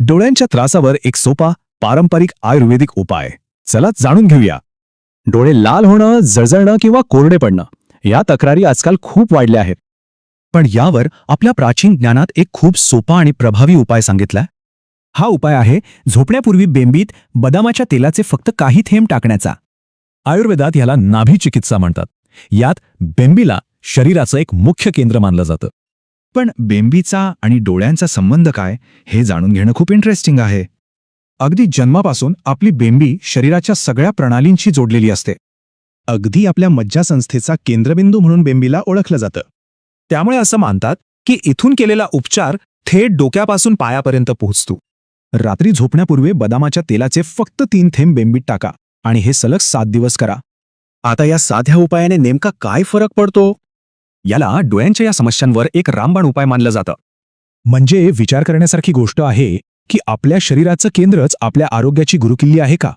डोळ्यांच्या त्रासावर एक सोपा पारंपरिक आयुर्वेदिक उपाय. चला जाणून घेऊया. डोळे लाल होणं, जळजळणं किंवा कोरडे पडणं या तक्रारी आजकाल खूप वाढल्या आहेत. पण यावर आपल्या प्राचीन ज्ञानात एक खूप सोपा आणि प्रभावी उपाय सांगितलाय. हा उपाय आहे झोपण्यापूर्वी बेंबीत बदामाच्या तेलाचे फक्त काही थेंब टाकण्याचा. आयुर्वेदात याला नाभी चिकित्सा म्हणतात. यात बेंबीला शरीराचं एक मुख्य केंद्र मानलं जातं. पण बेंबीचा आणि डोळ्यांचा संबंध काय हे जाणून घेणं खूप इंटरेस्टिंग आहे. अगदी जन्मापासून आपली बेंबी शरीराच्या सगळ्या प्रणालींशी जोडलेली असते. अगदी आपल्या मज्जासंस्थेचा केंद्रबिंदू म्हणून बेंबीला ओळखलं जातं. त्यामुळे असं मानतात की इथून केलेला उपचार थेट डोक्यापासून पायापर्यंत पोहोचतो. रात्री झोपण्यापूर्वी बदामाच्या तेलाचे फक्त 3 थेंब बेंबीत टाका आणि हे सलग 7 दिवस करा. आता या साध्या उपायाने नेमका काय फरक पडतो? याला डोळ्यांच्या या समस्यांवर एक रामबाण उपाय मानलं जातं. म्हणजे विचार करण्यासारखी गोष्ट आहे की आपल्या शरीराचं केंद्रच आपल्या आरोग्याची गुरुकिल्ली आहे का?